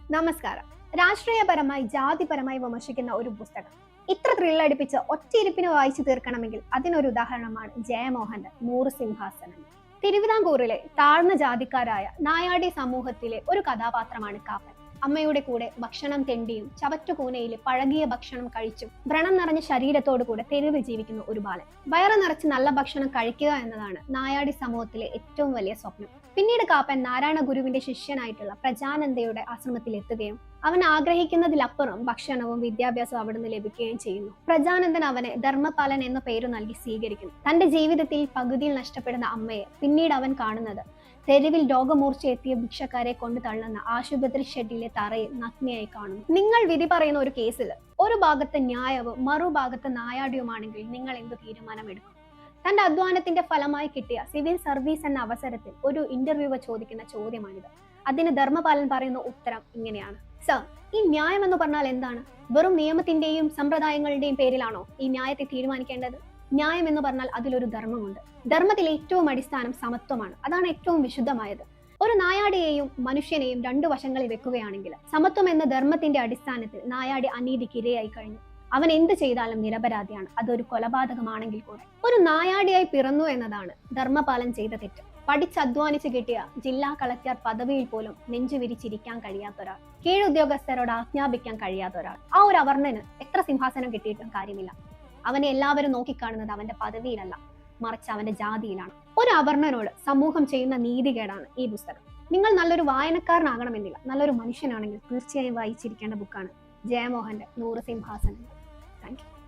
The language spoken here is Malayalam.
നമസ്കാരം. രാഷ്ട്രീയപരമായി ജാതിപരമായി വിമർശിക്കുന്ന ഒരു പുസ്തകം ഇത്ര ത്രില്ലടിപ്പിച്ച് ഒറ്റയിരുപ്പിന് വായിച്ചു തീർക്കണമെങ്കിൽ അതിനൊരു ഉദാഹരണമാണ് ജയമോഹന്റെ 100 സിംഹാസനം. തിരുവിതാംകൂറിലെ താഴ്ന്ന ജാതിക്കാരായ നായാടി സമൂഹത്തിലെ ഒരു കഥാപാത്രമാണ് കാപ്പൻ. അമ്മയുടെ കൂടെ ഭക്ഷണം തെണ്ടിയും ചവറ്റുകൂനയിൽ പഴകിയ ഭക്ഷണം കഴിച്ചും വ്രണം നിറഞ്ഞ ശരീരത്തോടു കൂടെ തെരുവിൽ ജീവിക്കുന്ന ഒരു ബാലൻ. വയറ് നിറച്ച് നല്ല ഭക്ഷണം കഴിക്കുക എന്നതാണ് നായാടി സമൂഹത്തിലെ ഏറ്റവും വലിയ സ്വപ്നം. പിന്നീട് കാപ്പൻ നാരായണ ഗുരുവിന്റെ ശിഷ്യനായിട്ടുള്ള പ്രജാനന്ദയുടെ ആശ്രമത്തിൽ എത്തുകയും അവൻ ആഗ്രഹിക്കുന്നതിലപ്പുറം ഭക്ഷണവും വിദ്യാഭ്യാസവും അവിടുന്ന് ലഭിക്കുകയും ചെയ്യുന്നു. പ്രജാനന്ദൻ അവനെ ധർമ്മപാലൻ എന്ന പേരു നൽകി സ്വീകരിക്കുന്നു. തന്റെ ജീവിതത്തിൽ പകുതിയിൽ നഷ്ടപ്പെടുന്ന അമ്മയെ പിന്നീട് അവൻ കാണുന്നത് തെരുവിൽ രോഗമൂർച്ച എത്തിയ ഭിക്ഷക്കാരെ കൊണ്ട് തള്ളുന്ന ആശുപത്രി ഷെഡിലെ തറയിൽ നഗ്നയായി കാണുന്നു. നിങ്ങൾ വിധി പറയുന്ന ഒരു കേസിൽ ഒരു ഭാഗത്ത് ന്യായവും മറുഭാഗത്ത് നായാടിയുമാണെങ്കിൽ നിങ്ങൾ എന്ത് തീരുമാനമെടുക്കും? തന്റെ അധ്വാനത്തിന്റെ ഫലമായി കിട്ടിയ സിവിൽ സർവീസ് എന്ന അവസരത്തിൽ ഒരു ഇന്റർവ്യൂവർ ചോദിക്കുന്ന ചോദ്യമാണിത്. അതിന് ധർമ്മപാലൻ പറയുന്ന ഉത്തരം ഇങ്ങനെയാണ്: സർ, ഈ ന്യായം എന്ന് പറഞ്ഞാൽ എന്താണ്? വെറും നിയമത്തിന്റെയും സമ്പ്രദായങ്ങളുടെയും പേരിലാണോ ഈ ന്യായത്തെ തീരുമാനിക്കേണ്ടത്? ന്യായം എന്ന് പറഞ്ഞാൽ അതിലൊരു ധർമ്മമുണ്ട്. ധർമ്മത്തിൽ ഏറ്റവും അടിസ്ഥാനം സമത്വമാണ്. അതാണ് ഏറ്റവും വിശുദ്ധമായത്. ഒരു നായാടിയെയും മനുഷ്യനെയും രണ്ടു വശങ്ങളിൽ വെക്കുകയാണെങ്കിൽ സമത്വം എന്ന ധർമ്മത്തിന്റെ അടിസ്ഥാനത്തിൽ നായാടി അനീതിക്ക് ഇരയായി കഴിഞ്ഞു. അവൻ എന്ത് ചെയ്താലും നിരപരാധിയാണ്, അതൊരു കൊലപാതകമാണെങ്കിൽ കൂടെ. ഒരു നായാടിയായി പിറന്നു എന്നതാണ് ധർമ്മപാലൻ ചെയ്ത തെറ്റ്. പഠിച്ചധ്വാനിച്ച് കിട്ടിയ ജില്ലാ കളക്ടർ പദവിയിൽ പോലും നെഞ്ചു വിരിച്ചിരിക്കാൻ കഴിയാത്ത ഒരാൾ, കീഴുദ്യോഗസ്ഥരോട് ആജ്ഞാപിക്കാൻ കഴിയാത്ത ഒരാൾ, ആ ഒരു അവർണന് എത്ര സിംഹാസനം കിട്ടിയിട്ടും കാര്യമില്ല. അവനെ എല്ലാവരും നോക്കിക്കാണുന്നത് അവന്റെ പദവിയിലല്ല, മറിച്ച് അവന്റെ ജാതിയിലാണ്. ഒരു അവർണനോട് സമൂഹം ചെയ്യുന്ന നീതികേടാണ് ഈ പുസ്തകം. നിങ്ങൾ നല്ലൊരു വായനക്കാരനാകണമെന്നില്ല, നല്ലൊരു മനുഷ്യനാണെങ്കിൽ തീർച്ചയായും വായിച്ചിരിക്കേണ്ട ബുക്കാണ് ജയമോഹന്റെ 100 സിംഹാസനം. Thank you.